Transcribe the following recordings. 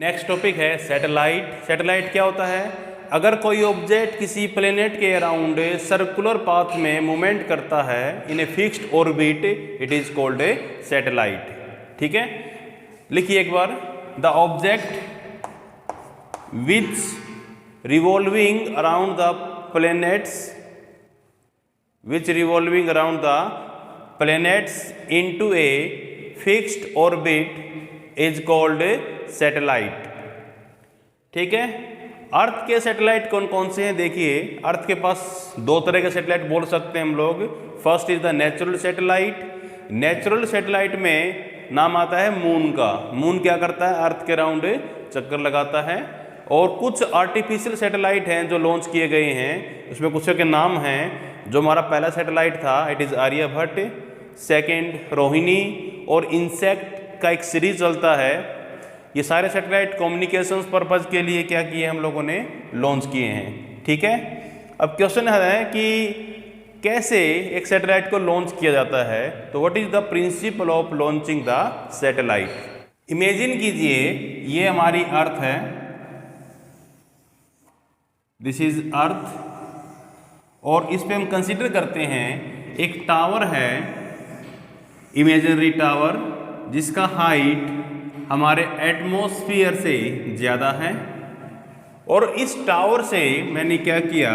Next topic है satellite. Satellite क्या होता है? अगर कोई ऑब्जेक्ट किसी प्लेनेट के अराउंड सर्कुलर पाथ में मूवमेंट करता है in a fixed orbit, it is called a satellite. ठीक है, लिखिए एक बार। The object which revolving around the planets into a fixed orbit is called satellite. ठीक है, अर्थ के सैटेलाइट कौन कौन से हैं? देखिए, अर्थ के पास दो तरह के सैटेलाइट बोल सकते हैं हम लोग। First is the natural satellite. Natural satellite में नाम आता है मून का। मून क्या करता है? अर्थ के राउंड चक्कर लगाता है। और कुछ आर्टिफिशियल सैटेलाइट हैं जो लॉन्च किए गए हैं, उसमें कुछ के नाम हैं। जो हमारा पहला सैटेलाइट था it is Aryabhata, second Rohini, और इंसेक्ट का एक सीरीज चलता है। ये सारे सैटेलाइट कम्युनिकेशंस पर्पज़ के लिए क्या किए हम लोगों ने? लॉन्च किए हैं। ठीक है, अब क्वेश्चन है कि कैसे एक सैटेलाइट को लॉन्च किया जाता है। तो what is the principle of launching the satellite. Imagine कीजिए ये हमारी अर्थ है, दिस इज अर्थ, और इस पे हम कंसीडर करते हैं एक टावर है, इमेजिनरी टावर, जिसका हाइट हमारे एटमॉस्फेयर से ज़्यादा है। और इस टावर से मैंने क्या किया?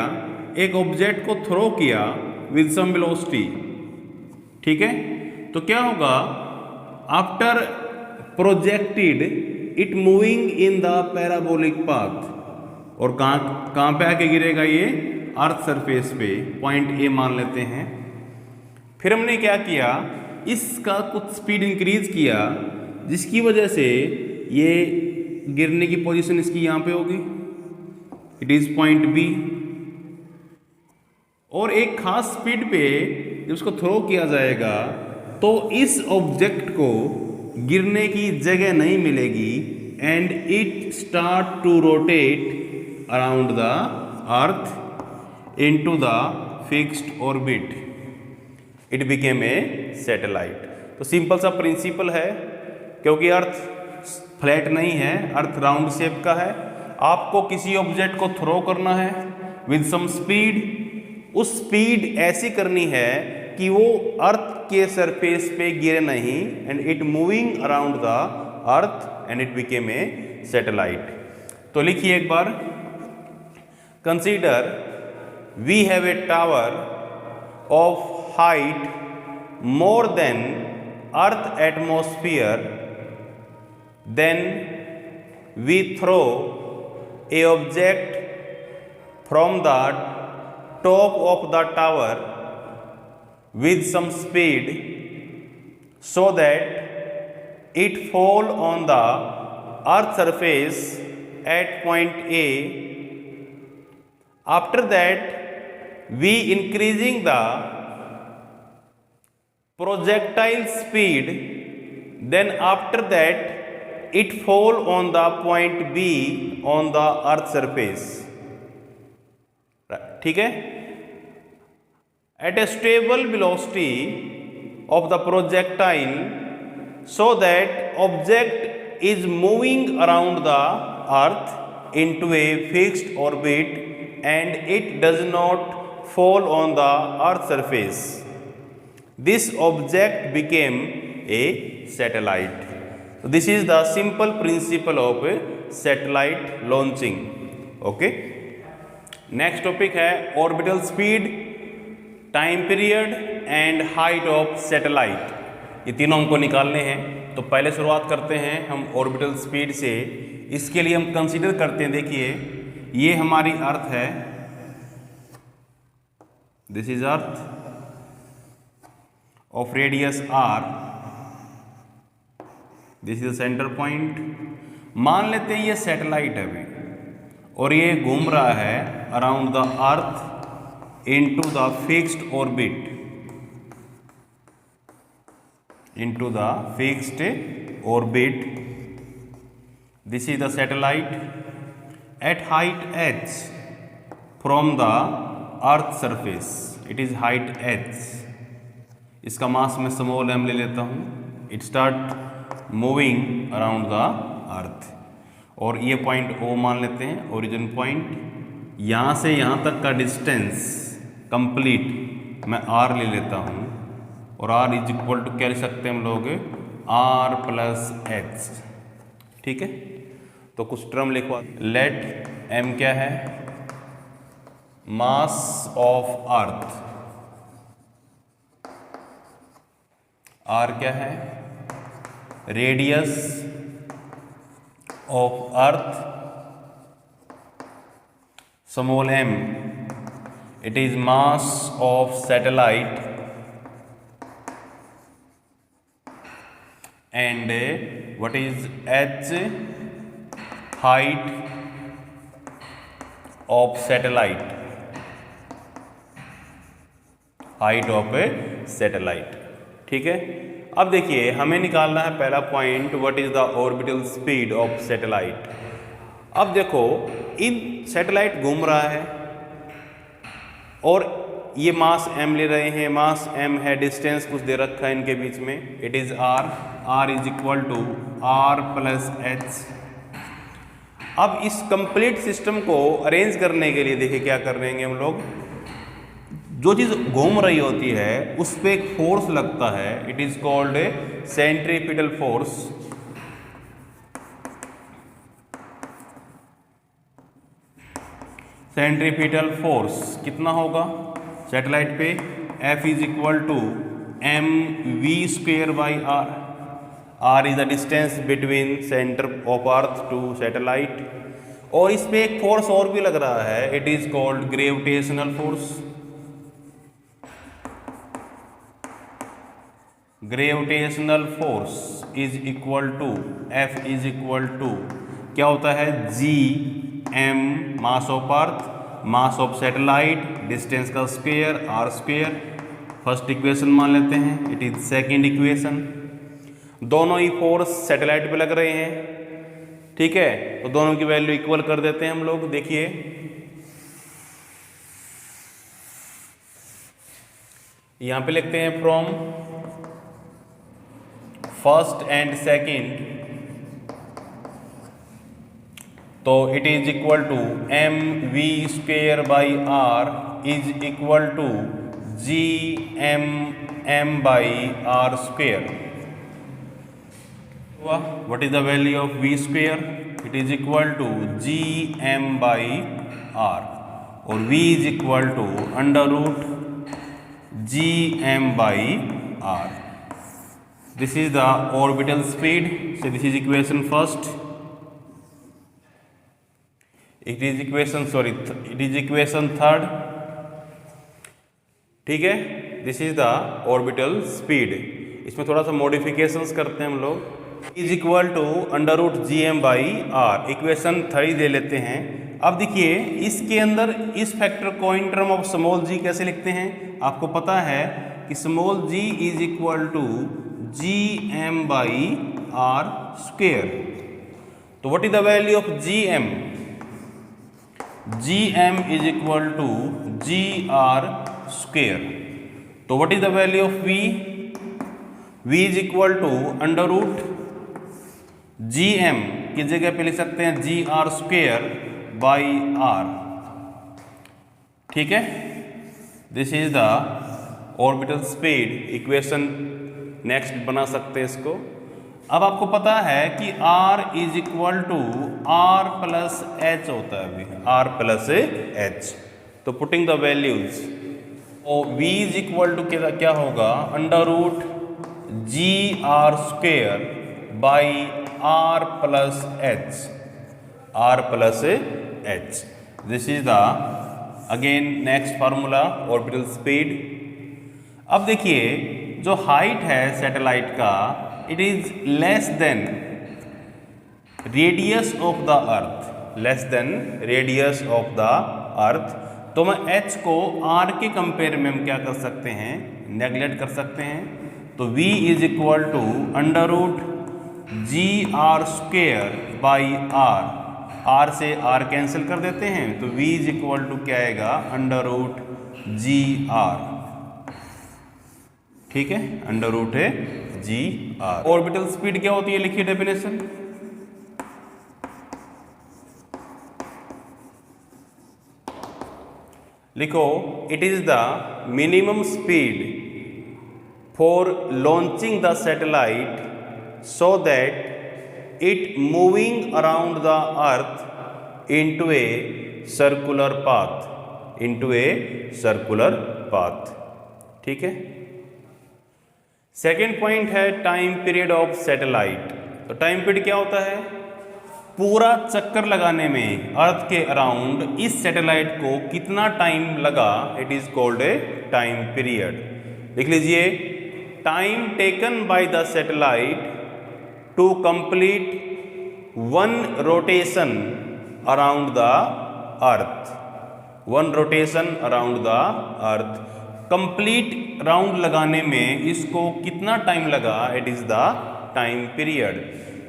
एक ऑब्जेक्ट को थ्रो किया विद सम वेलोसिटी। ठीक है, तो क्या होगा? After projected it moving in the parabolic path. और कहाँ पे आके गिरेगा ये? अर्थ सरफेस पे, पॉइंट ए मान लेते हैं। फिर हमने क्या किया? इसका कुछ स्पीड इंक्रीज किया, जिसकी वजह से ये गिरने की पोजीशन इसकी यहाँ पे होगी, इट इज पॉइंट बी। और एक खास स्पीड पे जब उसको थ्रो किया जाएगा तो इस ऑब्जेक्ट को गिरने की जगह नहीं मिलेगी and it start to rotate around the earth into the fixed orbit. It became a satellite. तो सिंपल सा प्रिंसिपल है, क्योंकि अर्थ फ्लैट नहीं है, अर्थ राउंड शेप का है। आपको किसी ऑब्जेक्ट को थ्रो करना है विद सम स्पीड। उस स्पीड ऐसी करनी है कि वो अर्थ के सरफेस पे गिरे नहीं, and it moving around the earth and it became a satellite. तो लिखिए एक बार। Consider we have a tower of height more than earth atmosphere, then we throw a object from the top of the tower with some speed so that it fall on the earth surface at point A. After that we increasing the projectile speed, then after that it fall on the point B on the earth surface. ठीक है, at a stable velocity of the projectile so that object is moving around the earth into a fixed orbit and it does not fall on the earth surface. This object became a satellite. So this is the simple principle of satellite launching. Okay. Next topic है orbital speed, time period and height of satellite. ये तीनों हमको निकालने हैं। तो पहले शुरुआत करते हैं हम ऑर्बिटल स्पीड से। इसके लिए हम कंसीडर करते हैं, देखिए ये हमारी अर्थ है, this is earth of radius r, this is the center point। मान लेते हैं ये सैटेलाइट है अभी, और ये घूम रहा है around the earth into the fixed orbit, into the fixed orbit. This is the satellite at height h from the earth surface, it is height h। इसका मास में स्मॉल m ले लेता हूँ। It start moving around the earth, और ये point O मान लेते हैं ओरिजिन पॉइंट। यहाँ से यहाँ तक का डिस्टेंस कंप्लीट मैं R ले लेता हूँ और R इज इक्वल टू क्या ले सकते हैं हम लोग R प्लस H। ठीक है, तो कुछ टर्म लिखवा। लेट M क्या है, मास ऑफ अर्थ, R क्या है, radius of earth, small m it is mass of satellite, and what is h, height of satellite, height of a satellite। ठीक है, अब देखिए हमें निकालना है पहला point, what is the orbital speed of satellite. अब देखो इन सैटेलाइट घूम रहा है और ये मास m ले रहे हैं, मास m है, डिस्टेंस कुछ दे रखा है इनके बीच में, it is r is equal to r plus h। अब इस कंप्लीट सिस्टम को अरेंज करने के लिए देखिए क्या कर रहे हैं हम लोग, जो चीज़ घूम रही होती है उस पर एक फोर्स लगता है, it is called centripetal force. Centripetal force कितना होगा सैटेलाइट पे, F is equal to M V square by R. R is the distance between centre of earth to satellite, और इस पे एक फोर्स और भी लग रहा है, it is called gravitational force. Gravitational force is equal to F is equal to क्या होता है, Gm mass of earth, mass of satellite, distance का square r square. First equation मान लेते हैं, इट इज सेकेंड इक्वेशन। दोनों ही force satellite पे लग रहे हैं। ठीक है, तो दोनों की वैल्यू इक्वल कर देते हैं हम लोग। देखिए यहां पे लिखते हैं फ्रॉम फर्स्ट एंड सेकेंड, तो it is equal to M V square by R is equal to G M by R square. What is the value of V square, it is equal to G M by R, और V is equal to under root G M by R. This is the orbital speed. So this is equation first. It is equation third. ठीक है, this is the orbital speed. इसमें थोड़ा सा modifications करते हैं हम लोग। Is equal to under root G M by R, equation 3 दे लेते हैं। अब देखिए इसके अंदर इस फैक्टर को in term of small G कैसे लिखते हैं, आपको पता है कि small G is equal to G M by R square. तो what is the value of G M, G M is equal to G R square. तो what is the value of we, we is equal to under root G M की जगह पे लिख सकते हैं G R square by R. ठीक है, this is the orbital speed equation. Next बना सकते हैं इसको। अब आपको पता है कि R is equal to R plus H होता है, अभी R प्लस एच। तो पुटिंग द वैल्यूज, और V इज इक्वल टू क्या होगा, under root G R square by R plus H, R plus H. This is the again next formula orbital speed. अब देखिए जो हाइट है satellite का, it is less than radius of the earth, less than radius of the earth. तो मैं h को r के compare में हम क्या कर सकते हैं, नेगलेक्ट कर सकते हैं। तो v is equal to under root G R square by R, r से r कैंसिल कर देते हैं, तो v इज इक्वल टू क्या आएगा, अंडर रूट जी आर। ठीक है, अंडर रूट है जी आर। ऑर्बिटल स्पीड क्या होती है, लिखिए डेफिनेशन। लिखो it is the minimum speed for launching the satellite so that it moving around the earth into a circular path, ठीक है। सेकेंड पॉइंट है टाइम पीरियड ऑफ सैटेलाइट। तो टाइम पीरियड क्या होता है? पूरा चक्कर लगाने में अर्थ के अराउंड इस सैटेलाइट को कितना टाइम लगा, it is called a time period. लिख लीजिए, time taken by the satellite to complete one rotation around the earth, one rotation around the earth, complete round लगाने में इसको कितना टाइम लगा, it is the time period.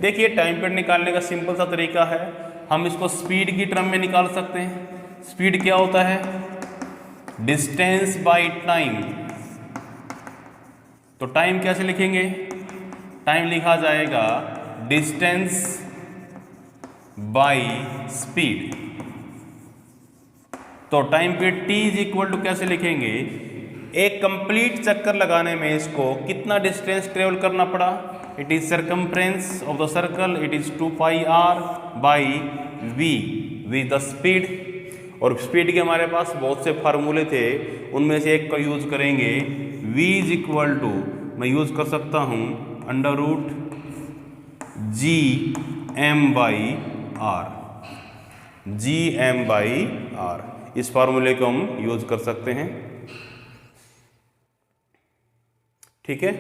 देखिए time period निकालने का सिंपल सा तरीका है, हम इसको स्पीड की टर्म में निकाल सकते हैं। स्पीड क्या होता है? Distance by time. तो टाइम कैसे लिखेंगे? टाइम लिखा जाएगा डिस्टेंस बाय स्पीड। तो time period T is equal to कैसे लिखेंगे? एक कंप्लीट चक्कर लगाने में इसको कितना डिस्टेंस ट्रेवल करना पड़ा, it is circumference of the circle, it is 2 pi R by V, V the speed. और स्पीड के हमारे पास बहुत से फार्मूले थे, उनमें से एक का यूज करेंगे, v इज इक्वल टू, मैं यूज कर सकता हूँ under root G M by R, G M by R. इस फार्मूले को हम यूज कर सकते हैं, ठीक है।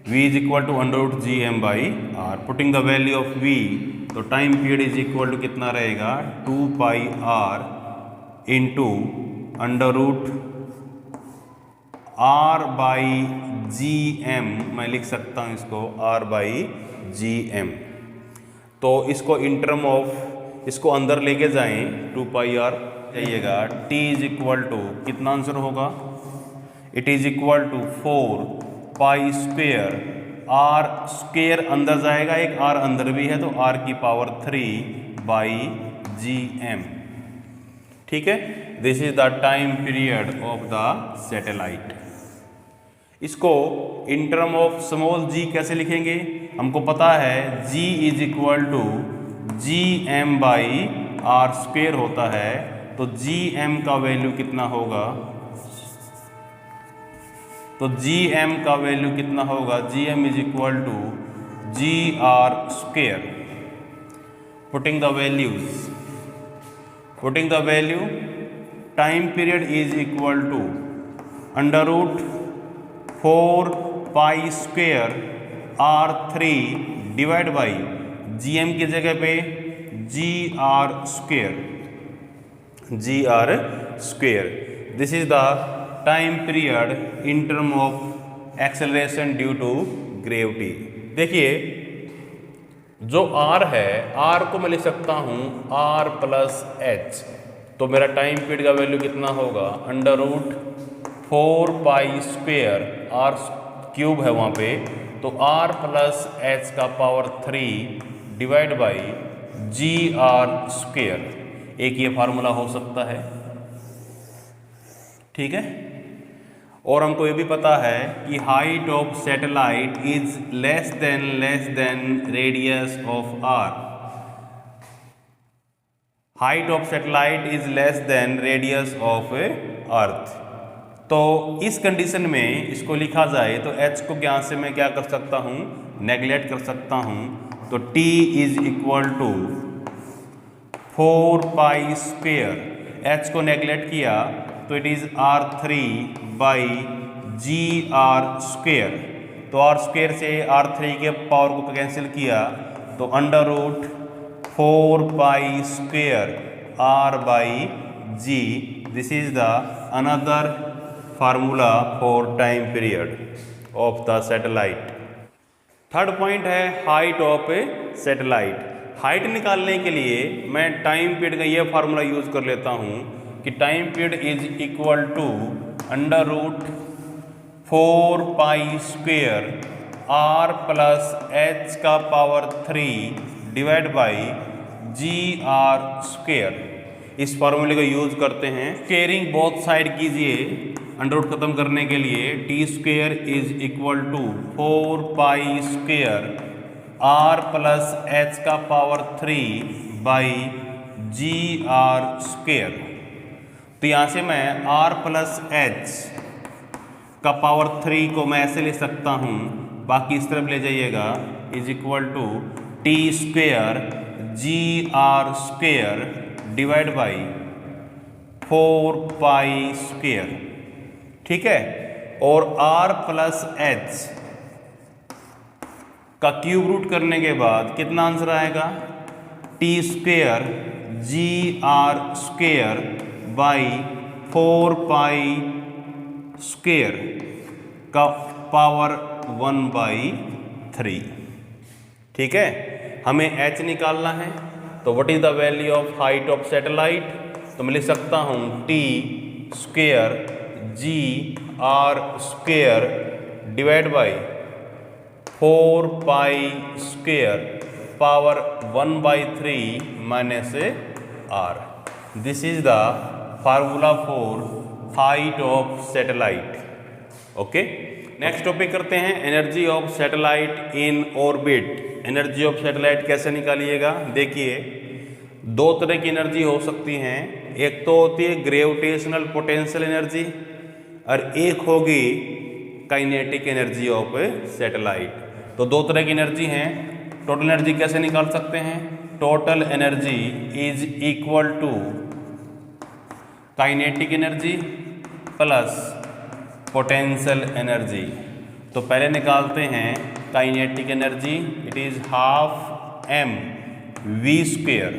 v is equal to under root G M by R, putting the value of v, तो time period is equal to कितना रहेगा, 2 pi R into under root R by G M, मैं लिख सकता हूँ इसको आर बाई जी एम। तो इसको इन टर्म ऑफ, इसको अंदर लेके जाएं, 2 पाई आर जाइएगा, t इज इक्वल टू कितना आंसर होगा, it is equal to 4 pi square, R square अंदर जाएगा, एक आर अंदर भी है, तो आर की पावर 3 बाई जी एम, ठीक है। This is the time period of the satellite. इसको in term of small G कैसे लिखेंगे? हमको पता है g is equal to G M by R square होता है, तो जी एम का वैल्यू कितना होगा, तो जी एम का वैल्यू कितना होगा, G M is equal to G R square. Putting the values, putting the value, time period is equal to under root 4 pi square R 3 divide by G M की जगह पे G R square, G R square. This is the time period in term of acceleration due to gravity. देखिए जो r है, r को मैं लिख सकता हूँ r प्लस एच, तो मेरा टाइम पीरियड का वैल्यू कितना होगा, under root 4 pi square, r cube है वहाँ पे, तो r प्लस एच का power 3 divide by G R square. एक ये फार्मूला हो सकता है, ठीक है। और हमको ये भी पता है कि height of satellite is less than radius of R, height of satellite is less than radius of earth. तो इस कंडीशन में इसको लिखा जाए तो h को यहाँ से मैं क्या कर सकता हूँ, नेगलेक्ट कर सकता हूँ, तो t is equal to 4 pi square, h को नेगलेक्ट किया तो it is r3 by G R square, तो r स्क्वेयर से r3 के पावर को कैंसिल किया, तो under root 4 pi square r by G. This is the another formula for time period of the satellite. Third point है height of a satellite. Height निकालने के लिए मैं टाइम पीरियड का ये फार्मूला यूज कर लेता हूँ कि time period is equal to under root 4 pi square R plus H का power 3 divide by G R square. इस फॉर्मूले का यूज करते हैं। स्क्वेयरिंग बोथ साइड कीजिए अंडर रूट खत्म करने के लिए। T square is equal to 4 pi square R plus H का power 3 by G R square. तो यहाँ से मैं आर प्लस एच का पावर 3 को मैं ऐसे लिख सकता हूँ, बाकी इस तरफ ले जाइएगा, is equal to T square G R square divide by 4 pi square. ठीक है, और r प्लस एच का क्यूब रूट करने के बाद कितना आंसर आएगा, T square G R square by 4 pi square का पावर 1/3। ठीक है, हमें h निकालना है। तो what is the value of height of satellite? तो मैं लिख सकता हूँ T square G R square divide by 4 pi square power 1/3 minus r। This is the formula for height of satellite. Okay, next topic करते हैं, energy of satellite in orbit. Energy of satellite कैसे निकालिएगा? देखिए, दो तरह की energy हो सकती हैं। एक तो होती है ग्रेविटेशनल पोटेंशियल एनर्जी और एक होगी काइनेटिक एनर्जी ऑफ सैटेलाइट। तो दो तरह की एनर्जी हैं। टोटल एनर्जी कैसे निकाल सकते हैं? Total energy is equal to kinetic energy plus potential energy. तो पहले निकालते हैं kinetic energy, it is half M V square.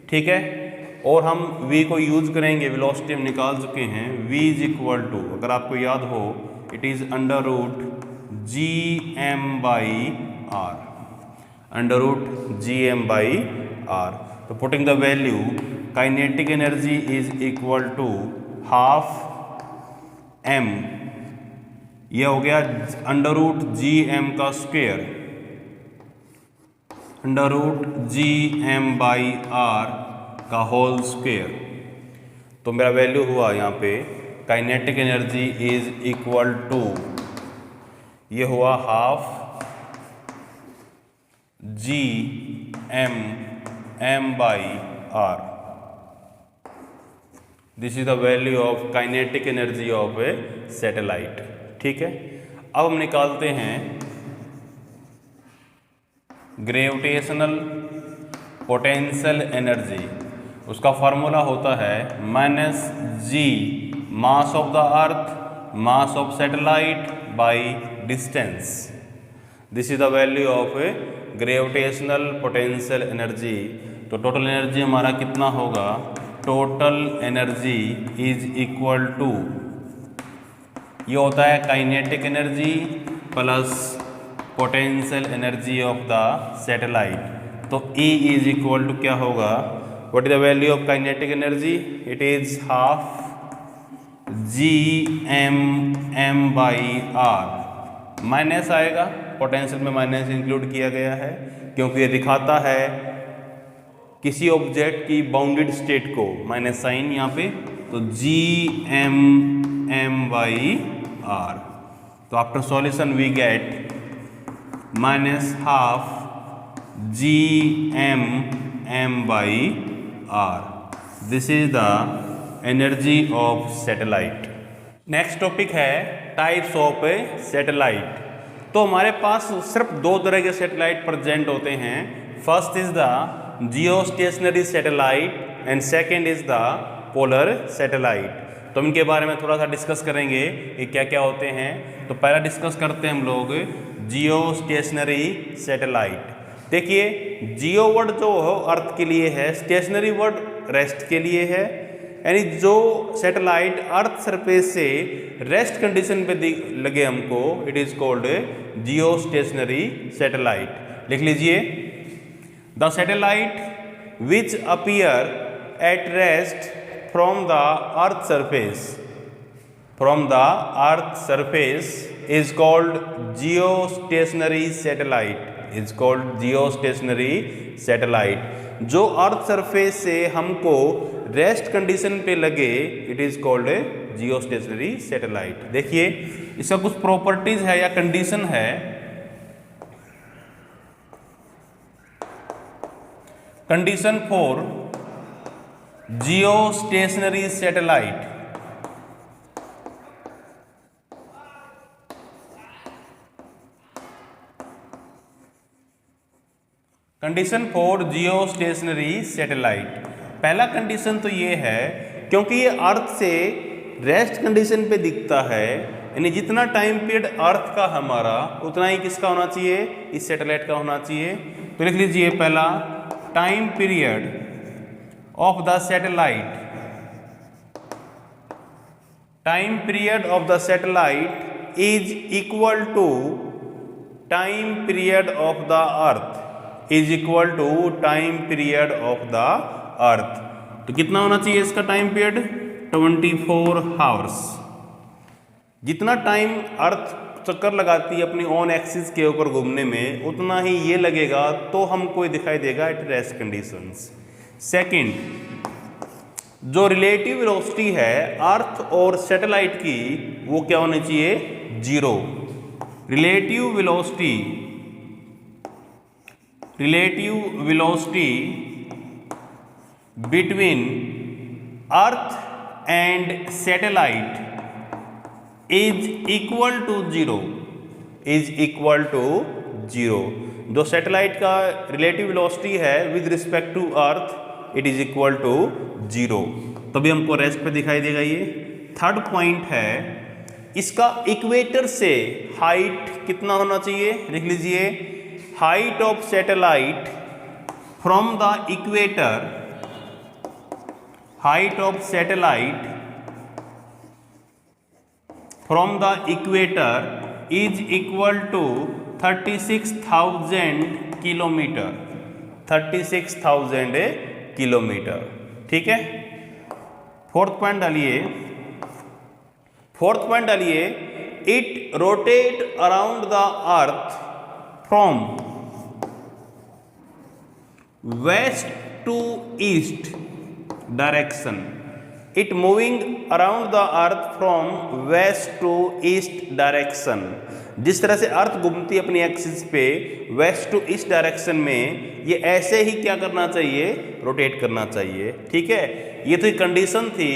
ठीक है, और हम v को यूज करेंगे, वेलोसिटी हम निकाल चुके हैं, v इज इक्वल टू, अगर आपको याद हो, it is under root G M by R, under root G M by R. तो putting the value, kinetic energy is equal to half M, यह हो गया अंडर रूट जी एम का square, under root G M by R का whole square. तो मेरा value हुआ यहाँ पे kinetic energy is equal to, ये हुआ half G M by R. This is the value of kinetic energy of a satellite. ठीक है, अब हम निकालते हैं ग्रेविटेशनल पोटेंशियल एनर्जी। उसका फॉर्मूला होता है minus G mass of the earth mass of satellite by distance. This is the value of gravitational potential energy. तो टोटल एनर्जी हमारा कितना होगा? Total energy is equal to, ये होता है kinetic energy plus potential energy of the satellite. तो E is equal to क्या होगा? What is the value of kinetic energy? It is half G M by R. Minus आएगा, potential में minus include किया गया है क्योंकि ये दिखाता है किसी ऑब्जेक्ट की बाउंडेड स्टेट को, माइनस साइन यहाँ पे। तो जी एम बाई आर। तो after solution we get minus half G M by R. This is the energy of satellite. Next topic है टाइप्स ऑफ ए सैटेलाइट। तो हमारे पास सिर्फ दो तरह के सैटेलाइट प्रेजेंट होते हैं। First is the geostationary satellite and second is the polar satellite. तो इनके बारे में थोड़ा सा डिस्कस करेंगे कि क्या क्या होते हैं। तो पहला डिस्कस करते हैं हम लोग जियोस्टेशनरी सैटेलाइट। देखिए, जियो वर्ड जो हो अर्थ के लिए है, स्टेशनरी वर्ड रेस्ट के लिए है। यानी जो सैटेलाइट अर्थ सरफेस से रेस्ट कंडीशन पे लगे हमको, it is called geostationary satellite. लिख लीजिए, the satellite which appear at rest from the earth surface is called geostationary satellite, is called geostationary satellite. जो अर्थ सरफेस से हमको रेस्ट कंडीशन पे लगे it is called A Jio stationery satellite. देखिए इसका कुछ प्रॉपर्टीज है या कंडीशन है। Condition for Jio stationery satellite, condition for Jio stationery satellite. पहला कंडीशन तो ये है क्योंकि ये अर्थ से रेस्ट कंडीशन पे दिखता है, यानी जितना टाइम पीरियड अर्थ का हमारा उतना ही किसका होना चाहिए, इस सैटेलाइट का होना चाहिए। तो लिख लीजिए पहला, time period of the satellite, time period of the satellite is equal to time period of the earth, is equal to time period of the earth. तो कितना होना चाहिए इसका टाइम पीरियड, 24 आवर्स। जितना टाइम अर्थ चक्कर लगाती है अपनी ऑन एक्सिस के ऊपर घूमने में, उतना ही ये लगेगा, तो हमको ये दिखाई देगा एट रेस्ट कंडीशंस। सेकंड, जो रिलेटिव वेलोसिटी है अर्थ और सैटेलाइट की, वो क्या होनी चाहिए, 0। Relative velocity, relative velocity between earth and satellite is equal to 0, is equal to 0। जो सैटेलाइट का रिलेटिव वेलोसिटी है with respect to earth, it is equal to 0। तभी हमको रेस्ट पे दिखाई देगा ये। थर्ड पॉइंट है, इसका इक्वेटर से हाइट कितना होना चाहिए, लिख लीजिए, height of satellite from the equator, height of satellite from the equator is equal to 36,000 kilometre, 36,000 kilometre. ठीक है। फोर्थ पॉइंट डालिए, फोर्थ पॉइंट डालिए, it rotate around the earth from west to east direction, it moving around the earth from west to east direction. जिस तरह से अर्थ घूमती है अपनी एक्सिस पे वेस्ट टू ईस्ट डायरेक्शन में, ये ऐसे ही क्या करना चाहिए, रोटेट करना चाहिए। ठीक है। ये तो कंडीशन थी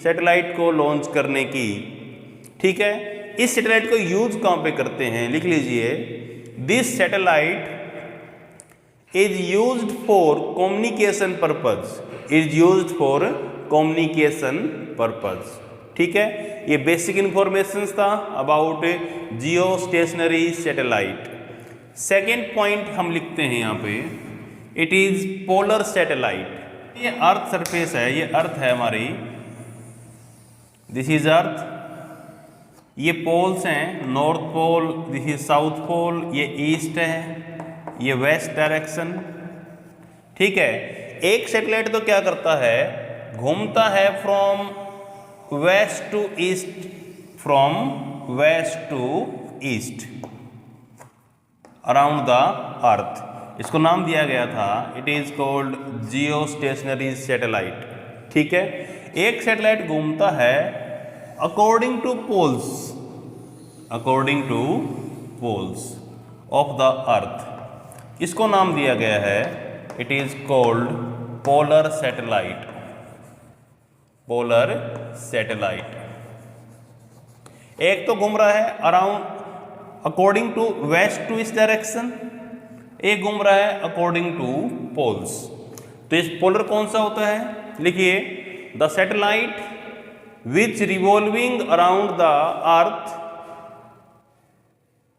सैटेलाइट को लॉन्च करने की। ठीक है। इस सैटेलाइट को यूज कहाँ पे करते हैं, लिख लीजिए, this satellite is used for communication purpose, is used for communication purpose। ठीक है। ये बेसिक इंफॉर्मेशन था about geostationary satellite. Second point हम लिखते हैं यहाँ पे, इट इज पोलर सैटेलाइट। ये अर्थ सरफेस है, ये अर्थ है हमारी, दिस इज अर्थ, ये पोल्स हैं, north pole, this is south pole, ये ईस्ट है, ये वेस्ट डायरेक्शन। ठीक है। एक सैटेलाइट तो क्या करता है, घूमता है from west to east, from west to east around the earth. इसको नाम दिया गया था, it is called geostationary satellite. ठीक है। एक सैटेलाइट घूमता है according to poles, according to poles of the earth. इसको नाम दिया गया है, it is called polar satellite, polar satellite. एक तो घूम रहा है around according to west to east direction, एक घूम रहा है अकॉर्डिंग टू पोल्स। तो इस पोलर कौन सा होता है, लिखिए, the satellite which revolving around the earth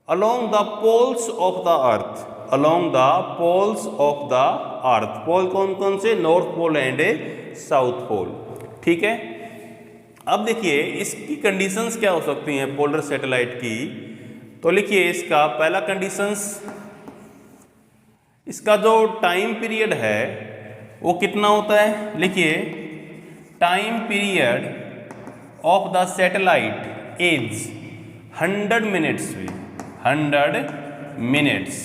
along the poles of the earth, along the poles of the earth। Pole कौन कौन से, north pole and south pole. ठीक है। अब देखिए इसकी कंडीशंस क्या हो सकती हैं पोलर सैटेलाइट की। तो लिखिए इसका पहला कंडीशंस, इसका जो टाइम पीरियड है वो कितना होता है, लिखिए, time period of the satellite is 100 minutes में, 100 मिनट्स।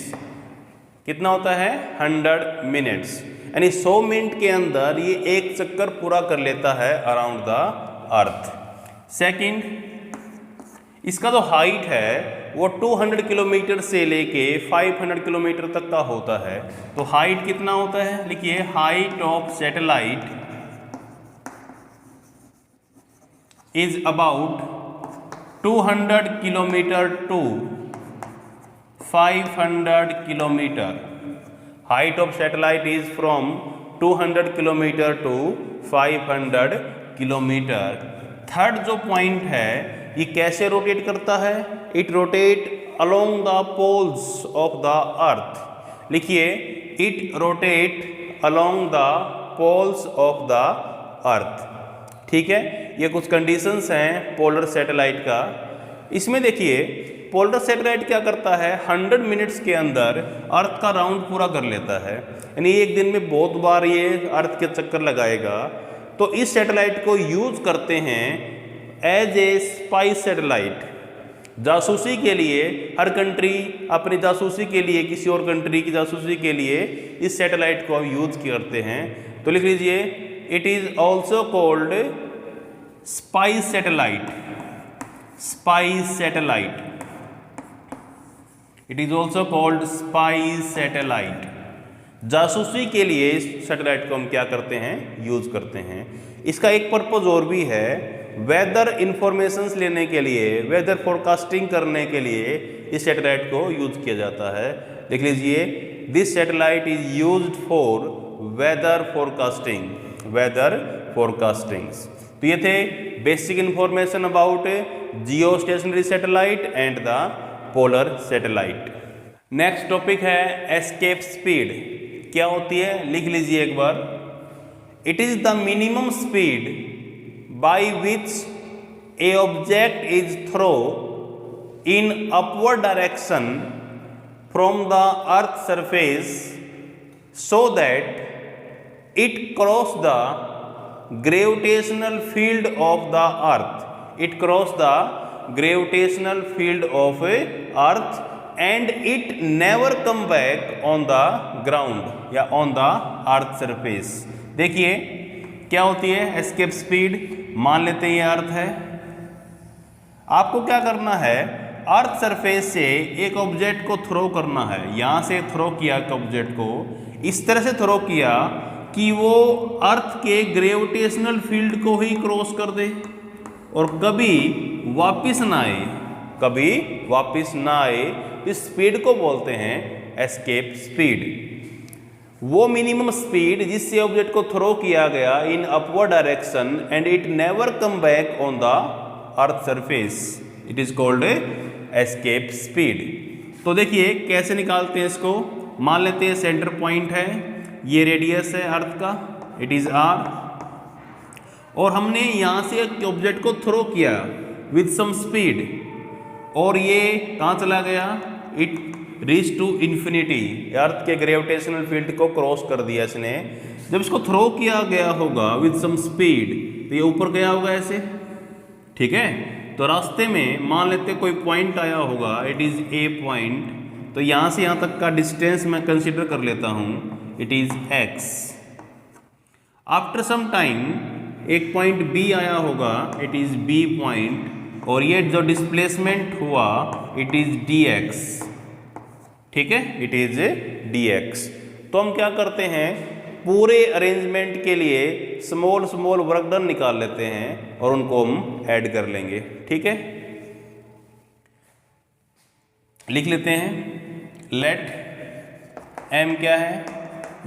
कितना होता है, 100 मिनट्स। यानी 100 मिनट के अंदर ये एक चक्कर पूरा कर लेता है अराउंड द अर्थ। सेकंड, इसका जो हाइट है वो 200 किलोमीटर से लेके 500 किलोमीटर तक का होता है। तो हाइट कितना होता है, लिखिए height of satellite is about 200 kilometre to 500 kilometre. Height of satellite is from 200 kilometre to 500 kilometre. Third जो पॉइंट है, ये कैसे रोटेट करता है, it rotate along the poles of the earth. लिखिए it rotate along the poles of the earth. ठीक है, ये कुछ कंडीशंस हैं पोलर सैटेलाइट का। इसमें देखिए पोलर सैटेलाइट क्या करता है, 100 मिनट्स के अंदर अर्थ का राउंड पूरा कर लेता है, यानी एक दिन में बहुत बार ये अर्थ के चक्कर लगाएगा। तो इस सैटेलाइट को यूज करते हैं एज ए स्पाई सैटेलाइट, जासूसी के लिए। हर कंट्री अपनी जासूसी के लिए, किसी और कंट्री की जासूसी के लिए इस सैटेलाइट को यूज करते हैं। तो लिख लीजिए it is also called spy satellite. Spy satellite, it is also called spy satellite. जासूसी के लिए इस सैटेलाइट को हम क्या करते हैं, यूज करते हैं। इसका एक पर्पज और भी है, वेदर इंफॉर्मेशंस लेने के लिए, वेदर फोरकास्टिंग करने के लिए इस सैटेलाइट को यूज किया जाता है। देख लीजिए this satellite is used for weather forecasting, weather forecasting. तो ये थे basic information about geostationary satellite and the polar satellite. Next topic है एस्केप स्पीड। क्या होती है, लिख लीजिए एक बार। It is the minimum speed by which a object is throw in upward direction from the earth surface so that it cross the gravitational field of the earth. It cross the gravitational field of earth and it never come back on the ground या on the earth surface. देखिए क्या होती है escape speed. मान लेते हैं ये अर्थ है, आपको क्या करना है, अर्थ सरफेस से एक ऑब्जेक्ट को थ्रो करना है। यहां से थ्रो किया ऑब्जेक्ट को, इस तरह से थ्रो किया कि वो अर्थ के ग्रेविटेशनल फील्ड को ही क्रॉस कर दे और कभी वापस ना आए, कभी वापस ना आए। इस स्पीड को बोलते हैं एस्केप स्पीड। वो मिनिमम स्पीड जिससे ऑब्जेक्ट को थ्रो किया गया इन upward direction and it never come back on the earth surface, it is called escape speed. तो देखिए कैसे निकालते हैं इसको। मान लेते हैं सेंटर पॉइंट है, ये रेडियस है अर्थ का, इट इज आर, और हमने यहां से एक ऑब्जेक्ट को थ्रो किया विद सम स्पीड और ये कहां चला गया, इट रीच टू इन्फिनिटी। अर्थ के ग्रेविटेशनल फील्ड को क्रॉस कर दिया इसने। जब इसको थ्रो किया गया होगा विद सम स्पीड तो ये ऊपर गया होगा ऐसे, ठीक है। तो रास्ते में मान लेते कोई पॉइंट आया होगा, इट इज ए पॉइंट, तो यहां से यहां तक का डिस्टेंस मैं कंसीडर कर लेता हूं, it is X. After some time एक पॉइंट बी आया होगा, इट इज बी पॉइंट, और ये जो डिस्प्लेसमेंट हुआ इट इज डी एक्स, ठीक है, इट इज डी एक्स। तो हम क्या करते हैं, पूरे अरेंजमेंट के लिए स्मॉल स्मॉल वर्क डन निकाल लेते हैं और उनको हम ऐड कर लेंगे, ठीक है। लिख लेते हैं, लेट एम क्या है,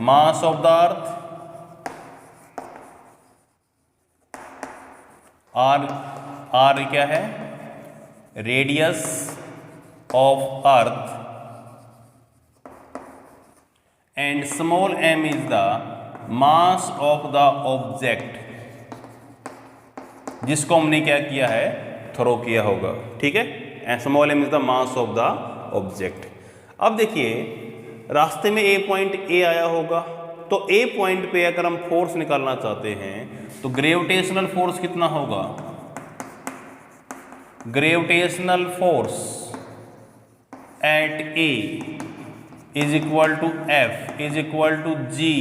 mass of the earth, R क्या है, radius of earth, and small m is the mass of the object जिसको हमने क्या किया है, थ्रो किया होगा, ठीक है। And small m is the mass of the object. अब देखिए रास्ते में ए पॉइंट ए आया होगा, तो ए पॉइंट पे अगर हम फोर्स निकालना चाहते हैं तो ग्रेविटेशनल फोर्स कितना होगा, gravitational force at A is equal to F is equal to G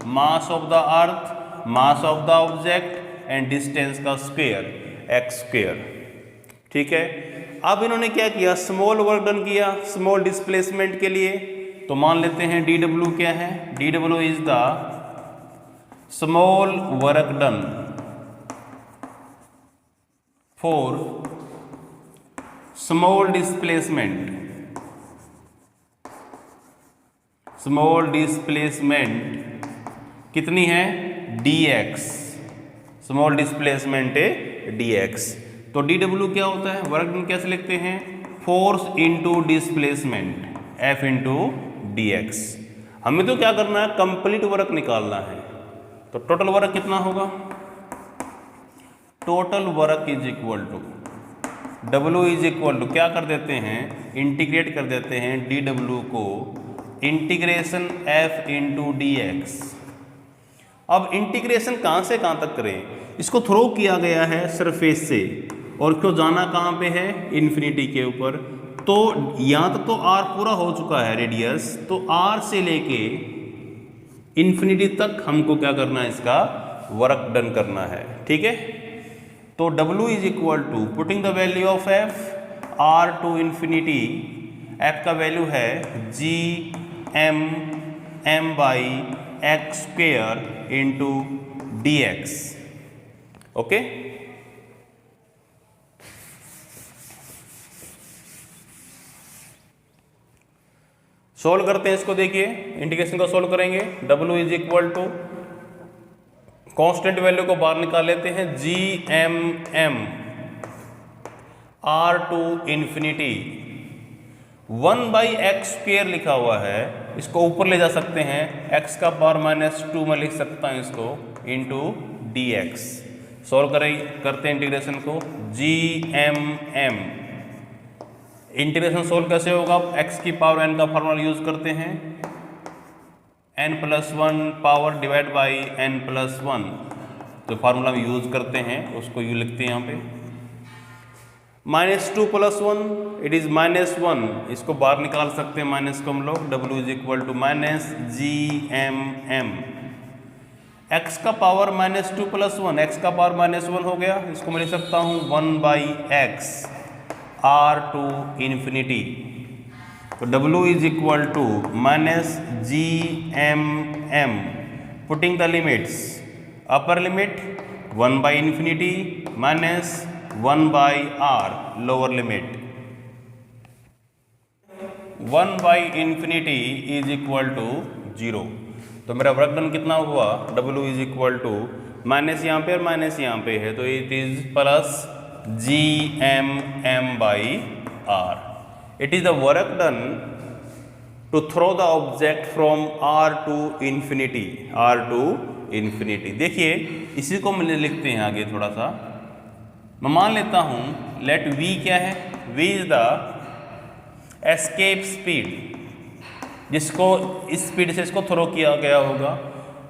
mass of the earth, mass of the object and distance का स्क्वायर एक्स स्क्वायर। ठीक है, अब इन्होंने क्या किया, स्मॉल वर्क डन किया स्मॉल डिस्प्लेसमेंट के लिए। तो मान लेते हैं डी डब्ल्यू क्या है, D W is the small work done for small displacement, small displacement कितनी है, dx, स्मॉल डिस्प्लेसमेंट है dx। तो dw क्या होता है, वर्क डन कैसे लिखते हैं, force into displacement F into dx। हमें तो क्या करना है, कंप्लीट वर्क निकालना है। तो टोटल वर्क कितना होगा, total work is equal to W is equal to क्या कर देते हैं, इंटीग्रेट कर देते हैं dw को इंटीग्रेशन F इंटू dx। अब इंटीग्रेशन कहाँ से कहाँ तक करें, इसको थ्रो किया गया है सरफेस से और इसको जाना कहाँ पे है, इन्फिनिटी के ऊपर। तो यहाँ तक तो r पूरा हो चुका है रेडियस, तो r से लेके इन्फिनिटी तक हमको क्या करना है, इसका वर्क डन करना है। ठीक है, तो W is equal to putting the value of F, r to infinity, F का वैल्यू है g m by X square into dx। Okay, solve करते हैं इसको। देखिए इंटीग्रेशन को सोल्व करेंगे, W is equal to constant value को बाहर निकाल लेते हैं, G m r to infinity 1 by X square लिखा हुआ है, इसको ऊपर ले जा सकते हैं, x का पावर -2 में लिख सकता हूँ इसको, इंटू dx। सॉल्व करते हैं इंटीग्रेशन को, जी m इंटीग्रेशन सोल्व कैसे होगा, x की पावर n का फॉर्मूला यूज करते हैं, n+1 power divide by n+1, जो फार्मूला हम यूज करते हैं उसको यू लिखते हैं यहाँ पे, -2 + 1 इट इज -1, इसको बाहर निकाल सकते हैं माइनस को हम लोग, W is equal to -GMM, x का पावर -2 + 1, x का पावर -1 हो गया, इसको मैं लिख सकता हूँ 1/x r टू इन्फिनिटी। तो W is equal to -GMM, putting the limits, upper limit 1/∞ -1/r, lower limit 1/∞ is equal to 0। तो मेरा वर्क डन कितना हुआ, W is equal to minus यहाँ पे और माइनस यहाँ पे है, तो it is plus GMM/r। It is the work done to throw the object from r to infinity. देखिए इसी को मैं लिखते हैं आगे थोड़ा सा, मैं मान लेता हूँ लेट v क्या है, v is the escape speed, जिसको इस स्पीड से इसको थ्रो किया गया होगा,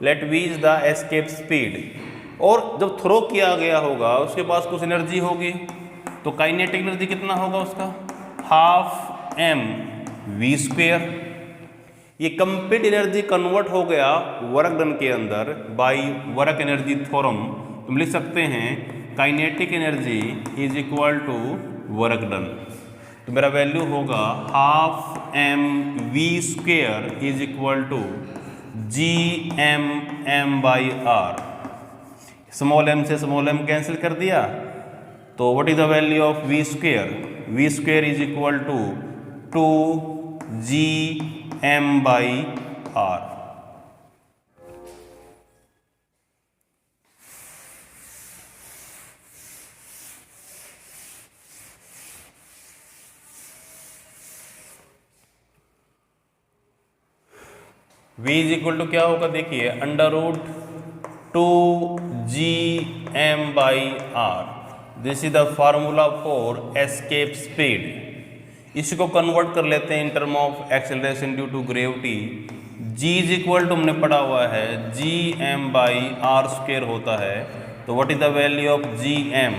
let v is the escape speed. और जब थ्रो किया गया होगा उसके पास कुछ एनर्जी होगी, तो काइनेटिक एनर्जी कितना होगा उसका, 12m v²। ये कंप्लीट एनर्जी कन्वर्ट हो गया वर्क डन के अंदर बाय वर्क एनर्जी थ्योरम। तुम लिख सकते हैं kinetic energy is equal to work done. तो मेरा वैल्यू होगा 12m v² is equal to GMM/r। Small m से स्मॉल m कैंसिल कर दिया, तो what is the value of v², v² is equal to 2GM/r। v is equal to क्या होगा, देखिए √2GM/r। This is the formula for escape speed. इसको convert कर लेते हैं in term of acceleration due to gravity. g is equal to हमने पढ़ा हुआ है GM/r² होता है, तो what is the value of GM,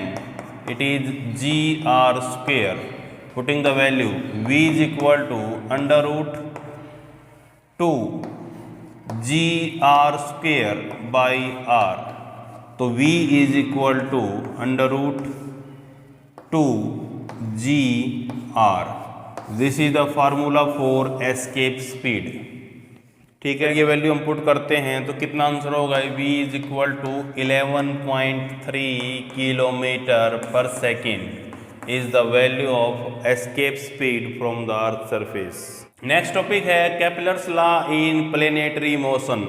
it is GR²। Putting the value v is equal to √2 GR² by R। तो V is equal to √2GR। This is the formula for escape speed. ठीक है, ये value हम put करते हैं तो कितना answer होगा, V is equal to 11.3 kilometre per second is the value of escape speed from the earth surface. Next topic है Kepler's law in planetary motion,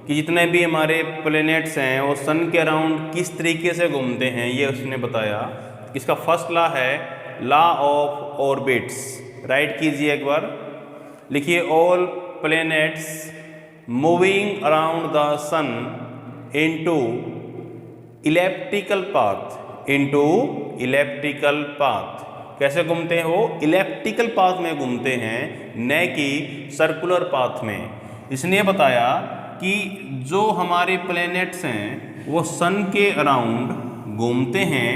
कि जितने भी हमारे प्लेनेट्स हैं वो सन के अराउंड किस तरीके से घूमते हैं, ये उसने बताया। इसका फर्स्ट लॉ है लॉ ऑफ ऑर्बिट्स। राइट कीजिए एक बार, लिखिए all planets moving around the sun into elliptical path. कैसे घूमते हैं वो, इलेप्टिकल पाथ में घूमते हैं, न कि सर्कुलर पाथ में। इसने बताया कि जो हमारे प्लैनेट्स हैं वो सन के अराउंड घूमते हैं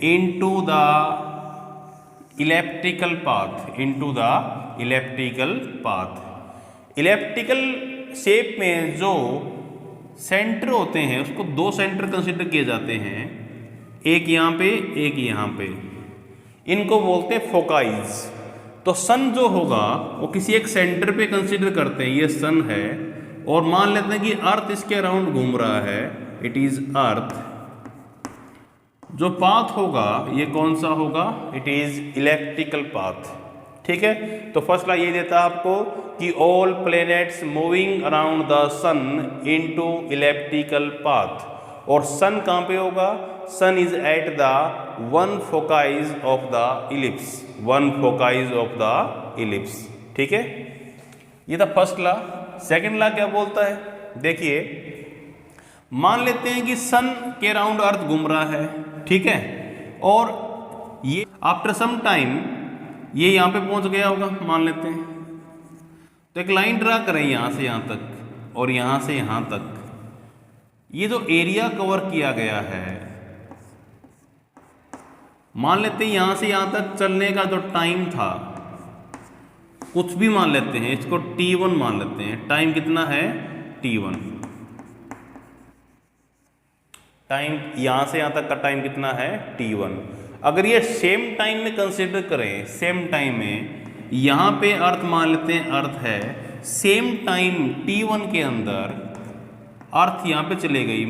into the elliptical path. Elliptical shape में जो सेंटर होते हैं उसको दो सेंटर कंसिडर किए जाते हैं, एक यहाँ पे एक यहाँ पे, इनको बोलते हैं फोकाइज। तो सन जो होगा वो किसी एक सेंटर पे कंसिडर करते हैं, ये सन है, और मान लेते हैं कि अर्थ इसके अराउंड घूम रहा है, इट इज अर्थ। जो पाथ होगा ये कौन सा होगा, इट इज इलेप्टिकल पाथ। ठीक है, तो फर्स्ट लॉ ये देता है आपको कि all planets moving around the sun into elliptical path. और सन कहाँ पे होगा, sun is at the one foci of the ellipse. ठीक है, ये था फर्स्ट लॉ। सेकंड लॉ क्या बोलता है, देखिए मान लेते हैं कि सन के अराउंड अर्थ घूम रहा है, ठीक है, और ये आफ्टर सम टाइम ये यहाँ पे पहुंच गया होगा, मान लेते हैं। तो एक लाइन ड्रा करें यहाँ से यहाँ तक और यहाँ से यहाँ तक। ये जो एरिया कवर किया गया है, मान लेते हैं यहाँ से यहाँ तक चलने का जो टाइम था, कुछ भी मान लेते हैं, इसको T1 मान लेते हैं। टाइम कितना है, T1। टाइम यहाँ से यहाँ तक का टाइम कितना है, T1। अगर ये सेम टाइम में कंसिडर करें, सेम टाइम में यहाँ पे अर्थ मान लेते हैं, अर्थ है, सेम टाइम T1 के अंदर अर्थ यहाँ पे चले गई,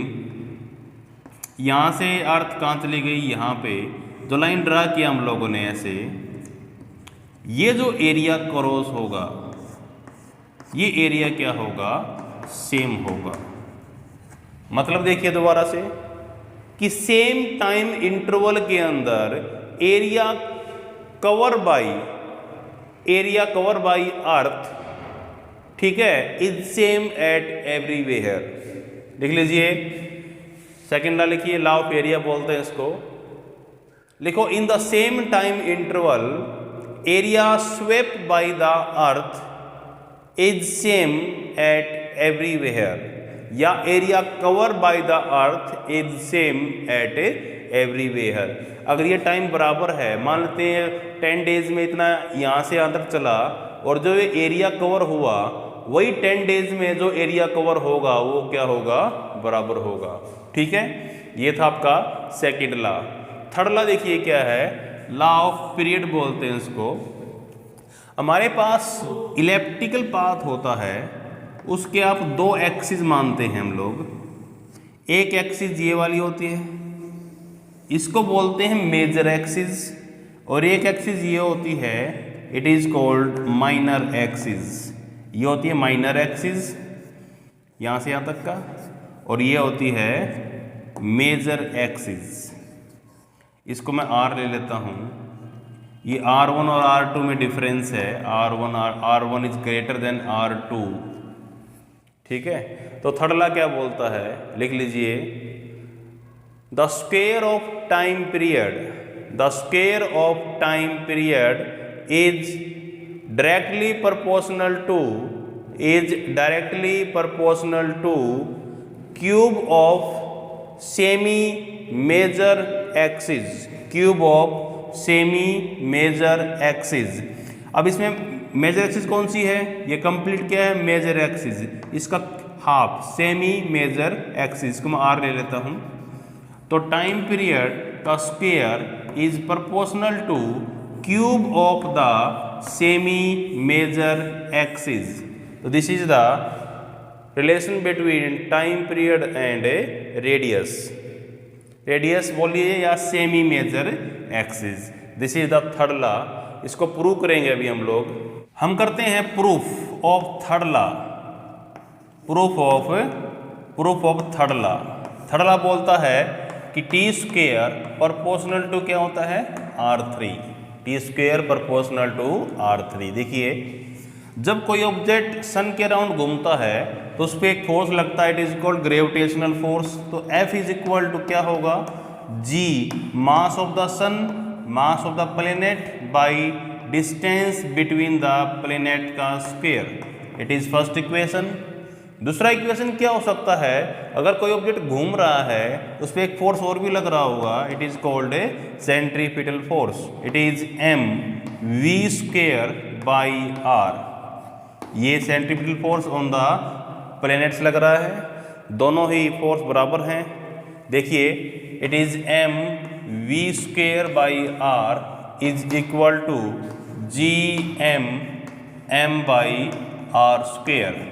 यहाँ से अर्थ कहाँ चली गई, यहाँ पे जो लाइन ड्रा किया हम लोगों ने ऐसे, ये जो एरिया क्रॉस होगा, ये एरिया क्या होगा, सेम होगा। मतलब देखिए दोबारा से कि सेम टाइम इंटरवल के अंदर एरिया कवर बाई अर्थ, ठीक है, इज सेम एट एवरीवेयर। लिख लीजिए, सेकेंड लॉ लिखिए, लॉ ऑफ एरिया बोलते हैं इसको। लिखो, in the same time interval area swept by the earth is same at everywhere, या area cover by the earth is same at everywhere. अगर ये टाइम बराबर है, मान लेते हैं 10 डेज में इतना यहाँ से यहाँ तक चला, और जो ये एरिया कवर हुआ वही 10 डेज में जो एरिया कवर होगा वो क्या होगा, बराबर होगा। ठीक है, ये था आपका सेकंड लॉ। थर्ड लॉ देखिए क्या है, लॉ ऑफ पीरियड बोलते हैं इसको। हमारे पास इलेप्टिकल पाथ होता है, उसके आप दो एक्सिस मानते हैं हम लोग। एक एक्सिस ये वाली होती है, इसको बोलते हैं मेजर एक्सिस, और एक एक्सिस ये होती है, it is called minor axis. ये होती है माइनर एक्सिस यहाँ से यहाँ तक का, और ये होती है मेजर एक्सिस। इसको मैं R ले लेता हूँ। ये R1 और R2 में डिफरेंस है, R1 is greater than R2। ठीक है, तो थर्ड लॉ क्या बोलता है, लिख लीजिए, the square of time period is directly proportional to cube of semi major axis. अब इसमें मेजर एक्सिस कौन सी है, ये कंप्लीट क्या है, मेजर एक्सिस। इसका हाफ सेमी मेजर एक्सिस को मैं आर ले लेता हूँ। तो टाइम पीरियड का square is proportional to cube of the semi major axis. तो this is the relation between time period and radius. Radius बोलिए या semi major axis, this is the third law. इसको prove करेंगे अभी हम लोग। हम करते हैं proof of third law. Proof of third law. Third law बोलता है कि टी स्क्वेयर प्रोपोर्शनल टू क्या होता है, R3। T square proportional to R3। देखिए जब कोई ऑब्जेक्ट सन के अराउंड घूमता है तो उस पर एक फोर्स लगता है, it is called gravitational force. तो F इज इक्वल टू क्या होगा, G mass of the sun, mass of the planet by distance between the planet का square. It is first equation. दूसरा इक्वेशन क्या हो सकता है, अगर कोई ऑब्जेक्ट घूम रहा है उस पर एक फोर्स और भी लग रहा होगा, it is called a centripetal force. It is M V square by R। ये centripetal force on the planets लग रहा है, दोनों ही फोर्स बराबर हैं। देखिए it is M V square by R is equal to G M by R square.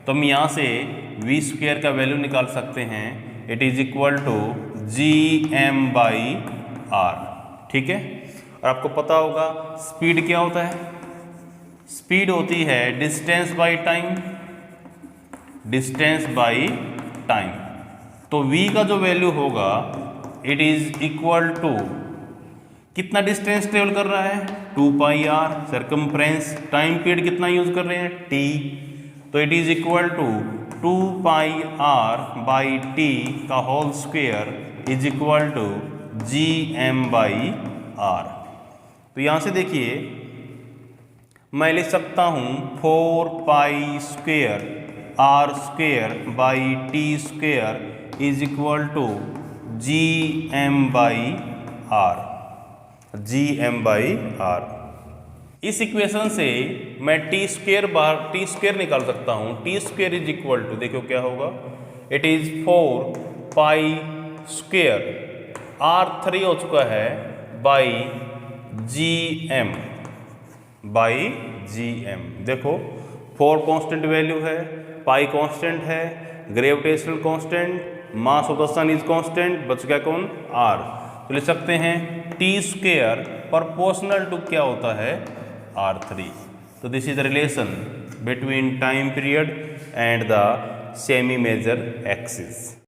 तो हम यहाँ से V स्क्वायर का वैल्यू निकाल सकते हैं, it is equal to G M by R। ठीक है, और आपको पता होगा स्पीड क्या होता है, स्पीड होती है distance by time, distance by time. तो V का जो वैल्यू होगा इट इज इक्वल टू कितना डिस्टेंस ट्रेवल कर रहा है, 2 pi R circumference. Time period कितना यूज कर रहे हैं, T। तो it is equal to 2 pi R by T का whole square is equal to G M by R। तो यहाँ से देखिए मैं लिख सकता हूँ 4 pi square R square by T square is equal to G M by R। G M by R। इस इक्वेशन से मैं टी स्क्वायर निकाल सकता हूँ। T square is equal to, देखो क्या होगा, it is 4 pi square R3 हो चुका है बाई GM बाई GM। देखो 4 कांस्टेंट वैल्यू है, पाई कांस्टेंट है, gravitational constant, mass of the sun is constant, बच गया कौन, R। तो लिख सकते हैं टी स्क्वायर प्रोपोर्शनल टू क्या होता है, R3। तो this is the relation between time period and the semi major axis.